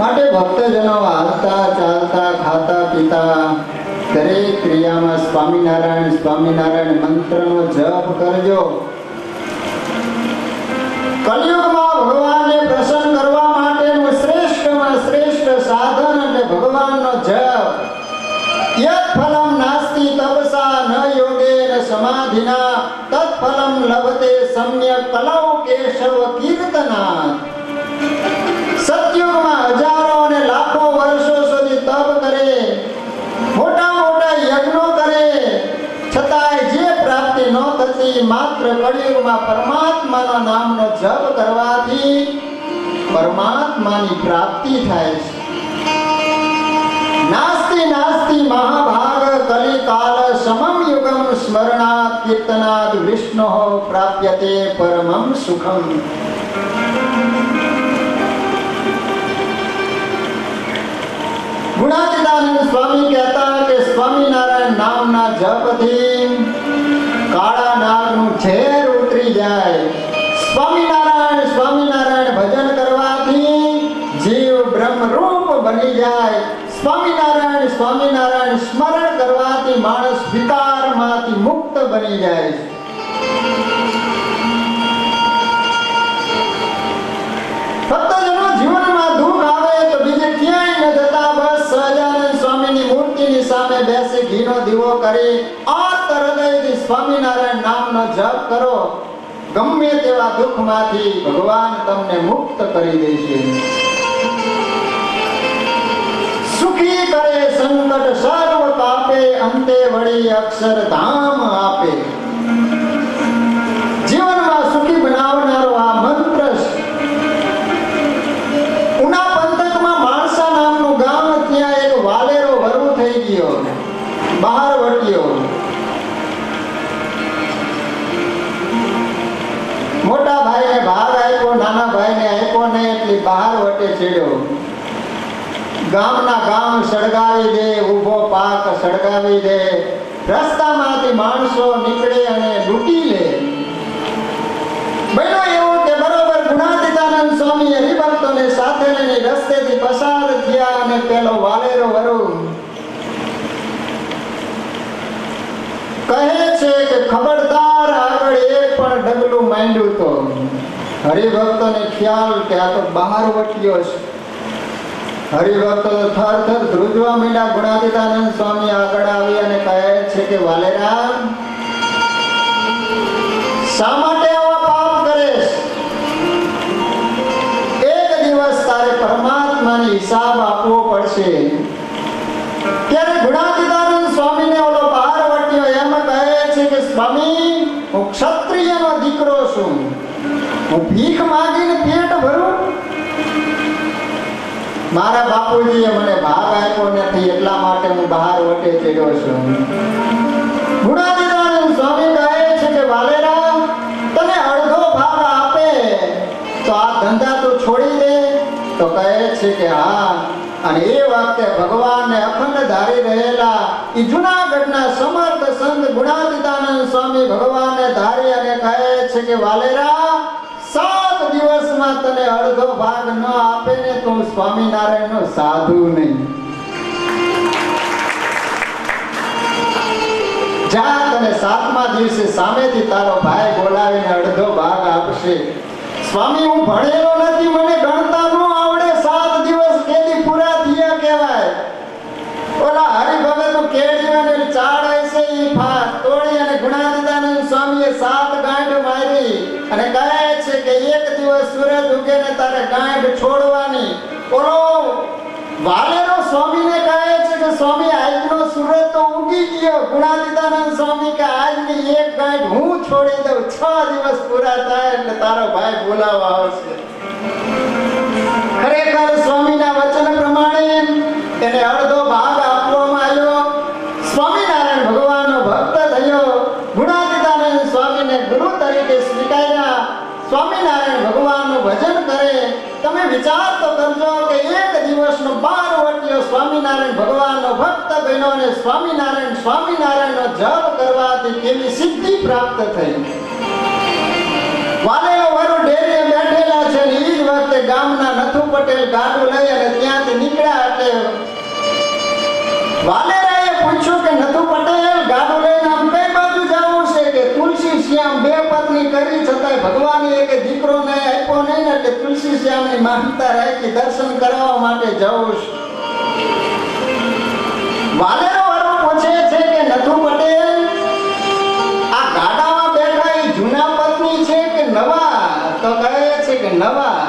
માટે ભક્તજનો હાલતા ચાલતા ખાતા પીતા દરેક ક્રિયામાં સ્વામિનારાયણ સ્વામિનારાયણ મંત્રનો જપ કરજો. કલિયુગમાં ભગવાનને પ્રસન્ન કરવા માટેનું શ્રેષ્ઠમાં શ્રેષ્ઠ સાધન એટલે ભગવાનનો જપ. યત ફલમ નાસ્તિ તપસા ન યોગેન સમાધિના તત્ફલમ લભતે સમ્યક કલૌ કેશવ કીર્તનાથ. સતયુગમાં હજારો અને લાખો વર્ષો સુધી તપ કરે, મોટા મોટા યજ્ઞો કરે, છતાંય જે પ્રાપ્તિ ન થતી માત્ર કળિયુગમાં પરમાત્માના નામનો જપ કરવાથી પરમાત્માની પ્રાપ્તિ થાય છે. નાસ્તિ નાસ્તિ મહાભાગ કલિકાલ સમમ યુગમ સ્મરણાત કીર્તનાદ વિષ્ણો પ્રાપ્યતે પરમમ સુખમ. ગુણાતીતાનંદ સ્વામી કહેતા કે સ્વામિનારાયણ નામના જપથી કાળા નાગનું ઝેર ઉતરી જાય. સ્વામિનારાયણ સ્વામિનારાયણ ભજન કરવાથી જીવ બ્રહ્મરૂપ બની જાય. સ્વામિનારાયણ સ્વામિનારાયણ સ્મરણ કરવાથી માણસ વિકારમાંથી મુક્ત બની જાય. ભક્તજનો જીવનમાં દુઃખ આવે તો બીજે ક્યાંય ન જતા બસ સહજાનંદ સ્વામીની મૂર્તિની સામે બેસી ઘીનો દીવો કરી આર્ત હૃદયથી સ્વામિનારાયણ નામનો જપ કરો. ગમે તેવા દુઃખમાંથી ભગવાન તમને મુક્ત કરી દેશે. સુખી કરે સંકટ સર્વ કાપે અંતે વળી અક્ષરધામ આપે. જીવનમાં સુખી બનાવનારો આ મંત્ર છે. ઉના પંથકમાં માણસા નામનું ગામ, ત્યાં એક વાલેરો વરુ થઈ ગયો, બહાર વટ્યો. મોટા ભાઈને ભાગ આપ્યો, નાના ભાઈને આપ્યો નહીં એટલે બહાર વટે ચડ્યો. ગામના ગામ સળગાવી દે, ઊભો પાક સળગાવી દે, રસ્તામાંથી માણસો નીકળે અને લૂંટી લે. બન્યો એવું કે બરોબર ગુણાતીતાનંદ સ્વામી હરિભક્તોને સાથે લઈને રસ્તેથી પસાર થયા અને પેલો વાલેરો વરુ કહે છે કે ખબરદાર આગળ એક પણ ડગલું માંડ્યું તો. હરિભક્તોને ખ્યાલ કે આ તો બહાર વટ્યો છે. હરિભક્તો થર થર ધ્રુજવા માંડ્યા. ગુણાતીતાનંદ સ્વામી આગળ આવી અને કહે છે કે વાલેરા, શા માટે આવા પાપ કરે? એક દિવસ તારે પરમાત્માને હિસાબ આપવો પડશે. ત્યારે ગુણાતીતાનંદ સ્વામીને ઓલો બહાર વટ્યો એમ કહે છે કે સ્વામી, હું ક્ષત્રિયનો દીકરો છું, હું ભીખ માંગીને પેટ ભરું? મારા બાપુજીએ મને ભાગ આપ્યો નથી એટલા માટે હું બહાર વટે ચડ્યો છું. ગુણાતીતાનંદ સ્વામી કહે છે કે વાલેરા, તને અડધો ભાગ આપે તો આ ધંધા તો છોડી દે. તો કહે છે કે હા. અને એ વખતે ભગવાનને અખંડ ધારી રહેલા ઈ જુનાગઢના સમર્થ સંત ગુણાતીતાનંદ સ્વામી ભગવાનને ધારી અને કહે છે કે વાલેરા, 7 દિવસમાં તને અડધો ભાગ ન આપે ને તો સ્વામિનારાયણનો સાધુ નહીં. જા, તને 7મા દિવસે સામેથી તારો ભાઈ બોલાવીને અડધો ભાગ આપશે. સ્વામી, હું ભણેલો નથી, મને ગણતા ન આવડે, 7 દિવસ કેદી પૂરા થયા કહેવાય. ઓલા હરિભગત કેડીઓને ચાળ હશે ઈ ફાટ તોડી અને ગુણાતીતાનંદ સ્વામીએ 7 ગાંઠ મારી અને કહે છે કે એક દિવસ સૂરજ ઉગે ને તારે ગાંઠ છોડવાની. ઓલો વાલેરો સ્વામીને કહે છે કે સ્વામી, આજનો સૂરજ તો ઉગી ગયો. ગુણાતીતાનંદ સ્વામી કે આજની એક ગાંઠ હું છોડી દઉં, 6 દિવસ પૂરા થાય એટલે તારો ભાઈ બોલાવવા આવશે. ખરેખર સ્વામીના વચન પ્રમાણે તેને અડધો ભાગ આપવામાં આવ્યો. સ્વામિનારાયણ ભગવાનનો ભક્ત થયો. ગુણાતીતાનંદ સ્વામીને ગુરુ તરીકે સ્વીકાર્યા. સ્વામિનારાયણ ભગવાનનું ભજન કરે. તમે વિચાર તો કરજો કે એક દિવસનો 12 વટ્યો સ્વામિનારાયણ ભગવાનનો ભક્ત બન્યો અને સ્વામિનારાયણનો જપ કરવાથી કેવી સિદ્ધિ પ્રાપ્ત થઈ. વાલેરો વરુ ડેરીએ બેઠેલા છે, ઈ જ વખતે ગામના નથુ પટેલ ગાડું લઈ અને ત્યાંથી નીકળ્યા એટલે વાલેરાએ પૂછ્યું કે નથુ પટેલ ગાડું લઈને આમ કઈ બાજુ જવું છે? કે તુલસી શ્યામ બે પત્ની કરી છતાંય ભગવાને એક દીકરો ને આપ્યો નહીં ને એટલે તુલસી શ્યામની માનતા રાખી દર્શન કરવા માટે જવું છે. વાલેરો વાળો પૂછે છે કે નથુ પટેલ આ ગાડામાં બેઠા એ જૂના પત્ની છે કે નવા? તો કહે છે કે નવા.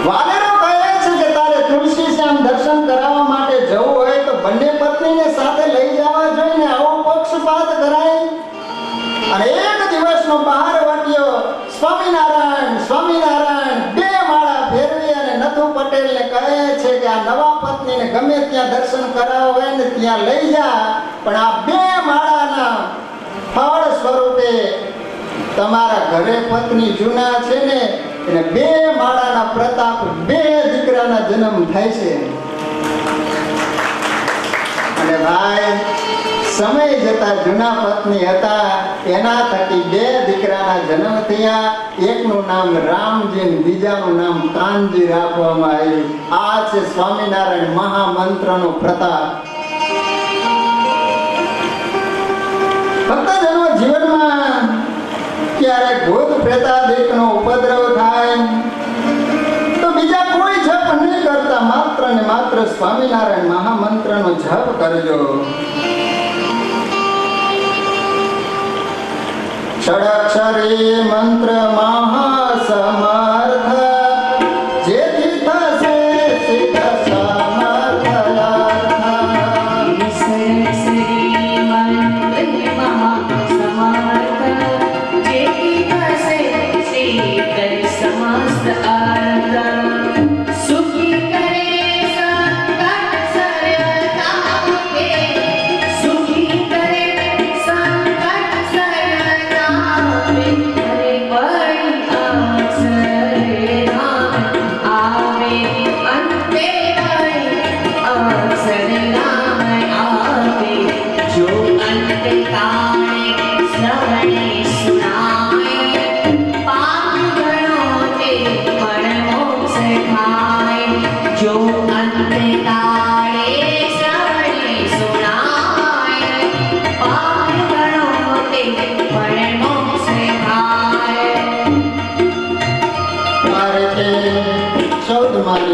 વાલેરો કહે છે કે તારે તુલસી શ્યામ દર્શન કરાવવા માટે જવું હોય તો બંને પત્નીને સાથે લઈ જવા જોઈએ ને, આવો પક્ષપાત કરાય? અને એક દિવસનો બહાર વાટ્યો સ્વામિનારાયણ સ્વામિનારાયણ બે માળા ફેરવી અને નથુ પટેલને કહે છે કે આ નવા પત્નીને ગમે ત્યાં દર્શન કરાવવા હોય ને ત્યાં લઈ જા, પણ આ બે માળાના ફળ સ્વરૂપે તમારા ઘરે પત્ની જૂના છે ને એને બે માળાના પ્રતાપ બે દીકરાના જન્મ થાય છે. અને ભાઈ સમય જતા જૂના પત્ની હતા એના થકી બે દીકરાના જન્મ થયા. એકનું નામ રામજી ને બીજાનું નામ કાનજી રાખવામાં આવ્યું. આ છે સ્વામિનારાયણ મહામંત્રનો પ્રતાપ. ભક્તજનો જીવનમાં ક્યારેક ભૂત પ્રેતાદિકનો ઉપદ્રવ થાય તો બીજા કોઈ જપ નહીં કરતા, માત્ર ને માત્ર સ્વામિનારાયણ મહામંત્રનો જપ કરજો. ષડક્ષરી મંત્ર મહાસમર્થ જેથી થશે સિદ્ધ સમર્થ.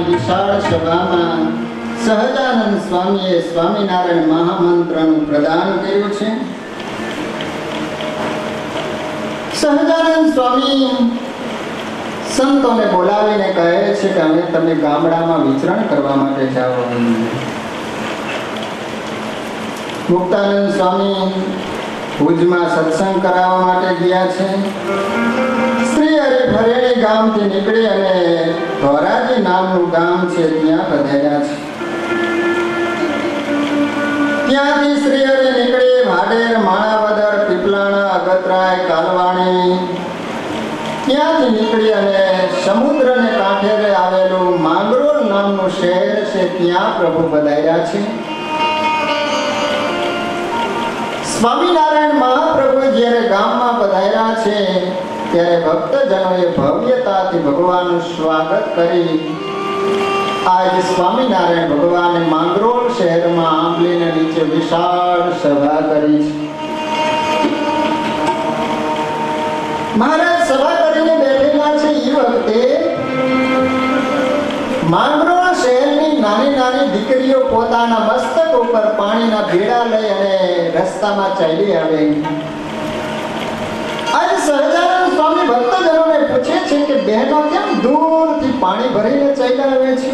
વિશાળ સભામાં સહજાનંદ સ્વામીએ સ્વામિનારાયણ મહામંત્રનું પ્રદાન કર્યું છે. સહજાનંદ સ્વામી સંતોને બોલાવીને કહે છે કે હવે તમે ગામડામાં વિચરણ કરવા માટે જાઓ. મુક્તાનંદ સ્વામી ભુજમાં સત્સંગ કરાવવા માટે ગયા છે. શ્રી હરિભરેણી ગામથી નીકળી અને ધોરાજી નામનું ગામ છે ત્યાં પધાર્યા છે. ત્યાંથી શ્રી હરિ નીકળી ભાડેર, માણાવદર, પીપલાણા, અગતરાય, કાલવાણી ત્યાંથી નીકળી અને સમુદ્રને કાંઠે આવેલું માંગરોળ નામનું શહેર છે ત્યાં પ્રભુ પધાર્યા છે. સ્વામિનારાયણ મહાપ્રભુ જ્યારે ગામમાં પધાર્યા છે ત્યારે ભક્તજનોએ ભવ્યતાથી ભગવાનનું સ્વાગત કરી આજે સ્વામિનારાયણ ભગવાને માંગરોળ શહેરમાં આંબલીના નીચે વિશાળ સભા કરી છે. મહારાજ સભા કરીને બેઠેલા છે એ વખતે માંગરોળ શહેરની નાની નાની દીકરીઓ પોતાના મસ્તક ઉપર પાણીના બેડા લઈ અને રસ્તામાં ચાલી આવે. આજે સહજાનંદ સ્વામી ભક્તજનોને પૂછે છે કે બહેનો કેમ દૂરથી પાણી ભરીને ચાલ્યા આવે છે?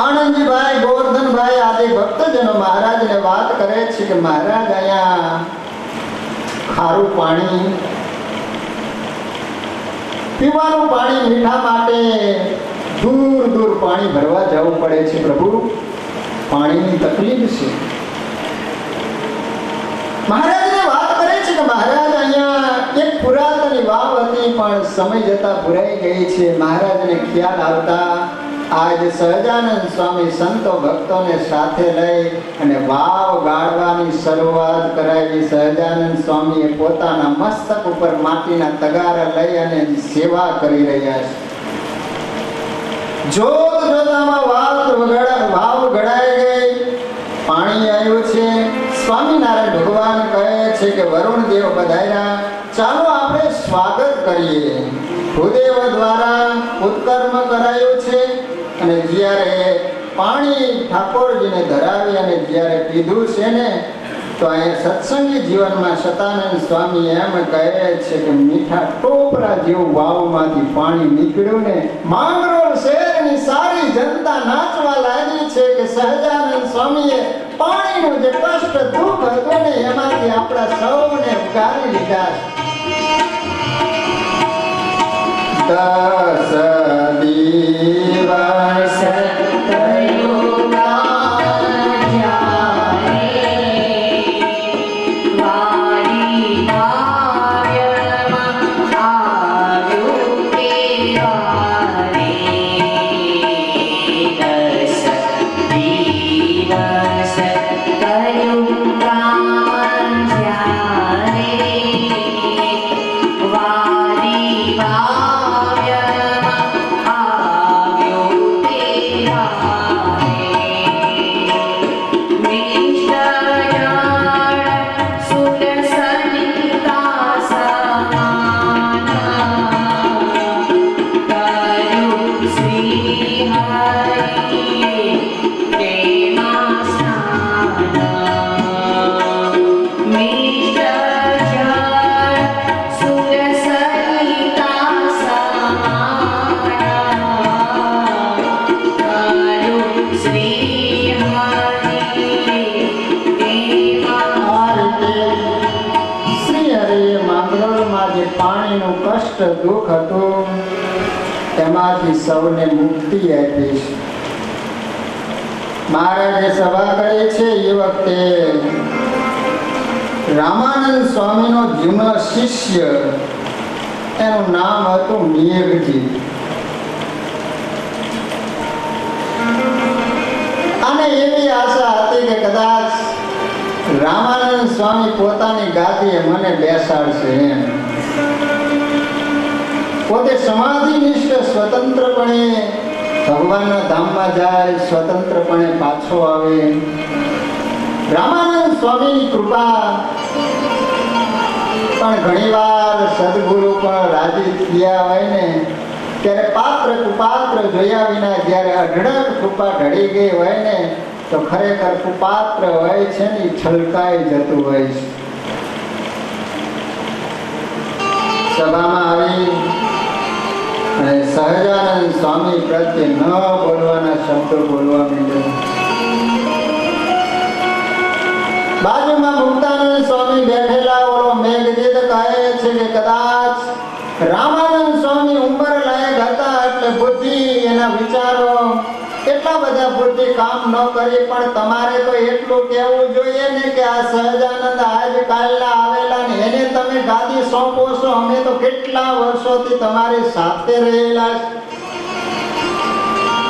આનંદજીભાઈ, ગોવર્ધનભાઈ આદિ ભક્તજનો મહારાજને વાત કરે છે કે મહારાજ અહીંયા ખારું પાણી, પીવાનું પાણી, મીઠા માટે દૂર દૂર પાણી ભરવા જવું પડે છે. પ્રભુ, પાણીની તકલીફ છે. મહારાજને વાત કરે છે કે મહારાજ અહીંયા એક પુરાતન વાવ હતી પણ સમય જતા ભરાઈ ગઈ છે. મહારાજને ખ્યાલ આવતા આજ સહજાનંદ સ્વામી સંતો ભક્તોને સાથે લઈ અને વાવ ગાળવાની શરૂઆત કરાવી. સહજાનંદ સ્વામીએ પોતાના મસ્તક ઉપર માટીના તગારા લઈ અને સેવા કરી રહ્યા છે. જોત જોતામાં વાવ ગળાઈ ગઈ, પાણી આવ્યું છે. સ્વામિનારાયણ ભગવાન કહે છે કે વરુણ દેવ પધાર્યા, ચાલો આપણે સ્વાગત કરીએ. ભૂદેવ દ્વારા ઉત્કર્મ કરાયું છે અને જ્યારે પાણી ઠાકોરજીને ધરાવી અને જ્યારે પીધું છે ને, તો અહીંયા સત્સંગી જીવનમાં સતાનંદ સ્વામી એમ કહે છે કે મીઠા ટોપરા જેવું વાવમાંથી પાણી નીકળ્યું ને, માંગરોળ શહેરની સારી જનતા નાચવા લાગી છે કે સહજાનંદ સ્વામીએ પાણીનું જે કષ્ટ દુઃખ હતું ને એમાંથી આપણા સૌને ઉગારી લીધા છે. 10 દિવસ દુઃખ હતું તેમાંથી સૌને મુક્તિ આપી. મહારાજે સભા કરી છે એ વખતે રામાનંદ સ્વામીનો જૂનો શિષ્ય, એનું નામ હતું મેઘજી. અને એવી આશા હતી કે કદાચ રામાનંદ સ્વામી પોતાની ગાદીએ મને બેસાડશે એમ. પોતે સમાધિનિષ્ઠ સ્વતંત્રપણે ભગવાનના ધામમાં જાય, સ્વતંત્રપણે પાછો આવે. રામાનંદ સ્વામીની કૃપા પણ ઘણીવાર સદગુરુ પણ રાજી થયા હોય ને, ત્યારે પાત્ર કુપાત્ર જોયા વિના જ્યારે અઢળક કૃપા ઢળી ગઈ હોય ને, તો ખરેખર કુપાત્ર હોય છે ને છલકાઈ જતું હોય છે. સભામાં આવી અને સહજાનંદ સ્વામી પ્રત્યે ન બોલવાના શબ્દો બોલવા માંડ્યા. બાજુમાં મુક્તાનંદ સ્વામી બેઠેલા ઓલો મેઘજીત કહે છે કે કદાચ રામાનંદ સ્વામી ઉંમર લાયક હતા એટલે બુદ્ધિ, એના વિચારો એટલા બધા બુદ્ધિ કામ ન કરી, પણ તમારે તો એટલું કહેવું જોઈએ ને કે આ સહજાનંદ આજ કાલના આવેલા ને એને તમે ગાદી સોંપો છો. અમે તો કેટલા વર્ષોથી તમારી સાથે રહેલા.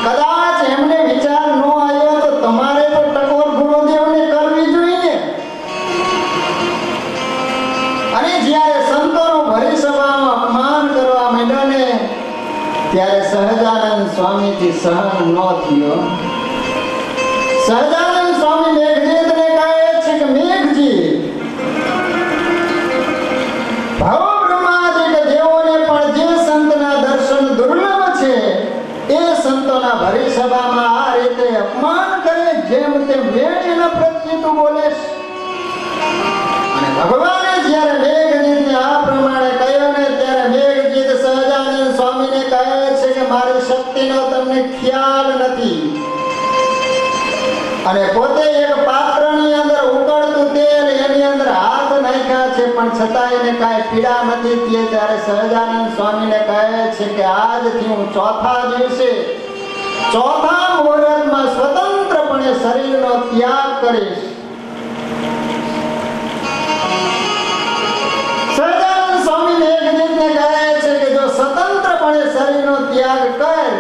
કદાચ એમને વિચાર ન આવ્યો તો તમારે તો ટકોર ગુરુદેવને કરવી જોઈએ. અને જ્યારે સંતોનો ભરી સભામાં અપમાન કરવા માંડ્યો ને, ત્યારે સહજાનંદ સ્વામીથી સહન ન થયો. સહજાનંદ સ્વામી મેઘજીતને કહે છે કે મેઘજી, ભવ બ્રહ્માદિક દેવોને પણ જે સંતના દર્શન દુર્લભ છે, એ સંતોના ભરી સભામાં આ રીતે અપમાન કરે, જેમ તેમ વેણીના પ્રત્યે તું બોલે. અને ભગવાને જ્યારે મેઘજીતને આ પ્રમાણે કહ્યું ને, ત્યારે મેઘજીત સહજાનંદ સ્વામીને કહે છે કે મારી શક્તિનો તમને ખ્યાલ નથી. અને પોતે એક પાત્રની અંદર ઉકળતું તેલ એની અંદર હાથ નાખ્યા છે, પણ છતાં એને કાંઈ પીડા નથી થઈ. ત્યારે સહજાનંદ સ્વામીને કહે છે કે આજથી હું ચોથા દિવસે, ચોથા મુહૂર્તમાં સ્વતંત્રપણે શરીરનો ત્યાગ કરીશ. સહજાનંદ સ્વામી મેઘજીતને કહે છે કે જો સ્વતંત્રપણે શરીરનો ત્યાગ કર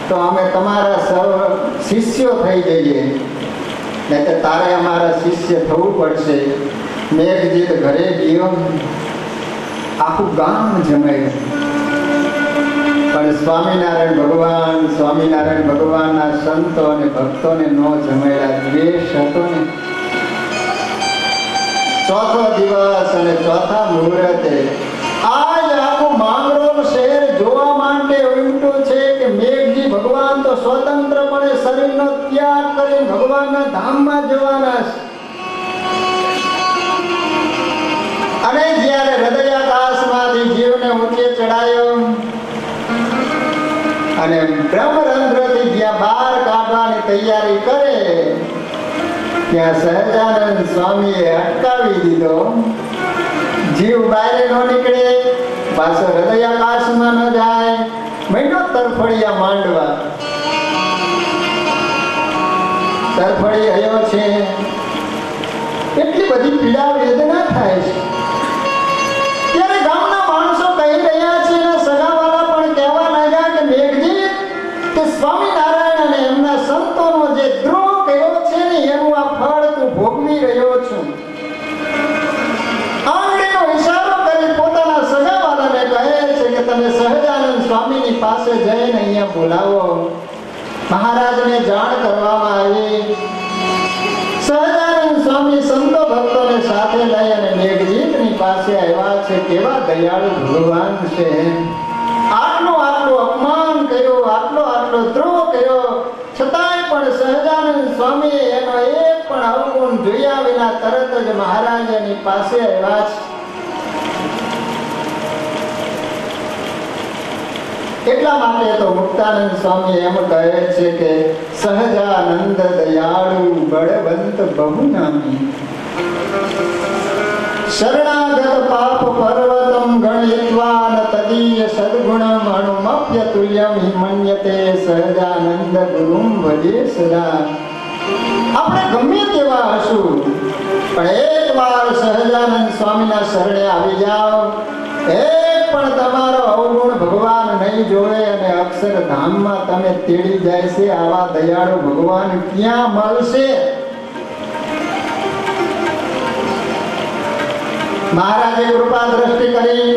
તો અમે તમારા સૌ શિષ્યો થઈ જઈએ, નહીં તો તારે અમારા શિષ્ય થવું પડશે. મેઘજીત ઘરે ગયો, આખું ગામ જમાયું. પણ સ્વામિનારાયણ ભગવાનના સંતો અને ભક્તોને નો જમાડ્યા. દ્વેષ હતો ને. ચોથો દિવસ અને ચોથા મુહૂર્તે આજ આખું માંગરોળ શહેર જોવા માટે ઉમટ્યું છે કે મેઘજી ભગવાન તો સ્વતંત્રપણે શરીરનો ત્યાગ કરી ભગવાનના ધામમાં જવાના છે. અને જ્યારે હૃદયાકાશમાંથી જીવને ઊંચે ચડાયો અને બ્રહ્મરંધ્રથી જ્યાં બહાર કાઢવાની તૈયારી કરે ત્યાં સહજાનંદ સ્વામીએ અટકાવી દીધો. જીવ બહાર ન નીકળે, પાછો હૃદયાકાશમાં ન જાય. મેંડો તરફડિયા માંડવા. તરફડી આવ્યો છે, એટલી બધી પીડા વેદના થાય છે. ત્યારે ગામના માણસો કહી રહ્યા છે, એના સગાવાલા પણ કહેવા લાગ્યા કે મેઘજી, કે સ્વામિનારાયણ અને એમના સંતોનો જે દ્રોહ કર્યો છે ને એનું આ ફળ તું ભોગવી રહ્યો છું. આંગળીનો ઈશારો કરી પોતાના સગાવાલાને કહે છે કે તમે સહજાનંદ સ્વામીની પાસે જઈને અહીંયા બોલાવો. મહારાજને જાણ કરવામાં આવી. સહજાનંદ સ્વામી સંતો ભક્તોને સાથે લઈ અને મેઘજીતની પાસે આવ્યા છે. કેવા દયાળુ ભગવાન છે. આટલું અપમાન કર્યું, આટલો દ્રોહ કર્યો, છતાંય પણ સહજાનંદ સ્વામીએ એનો એક પણ અવગુણ જોયા વિના તરત જ મહારાજની પાસે આવ્યા છે. એટલા માટે તો મુક્તાનંદ સ્વામી એમ કહે છે કે સહજાનંદ દયાળુ બળવંત બહુનામી, શરણાગત પાપ પર્વતમ ગણયિત્વાન તદીય સદ્ગુણમ અણુમપ્ય તુલ્યમ હિમન્યતે સહજાનંદ ગુરુમ ભજે સદા. આપણે ગમે તેવા હશું, પણ એકવાર સહજાનંદ સ્વામીના શરણે આવી જાઓ, એક પણ તમારો અવગુણ ભગવાન નહીં જોવે અને અક્ષરધામમાં તમે તેડી જાય છે. આવા દયાળુ ભગવાન ક્યાં મળશે? મહારાજે કૃપા દ્રષ્ટિ કરી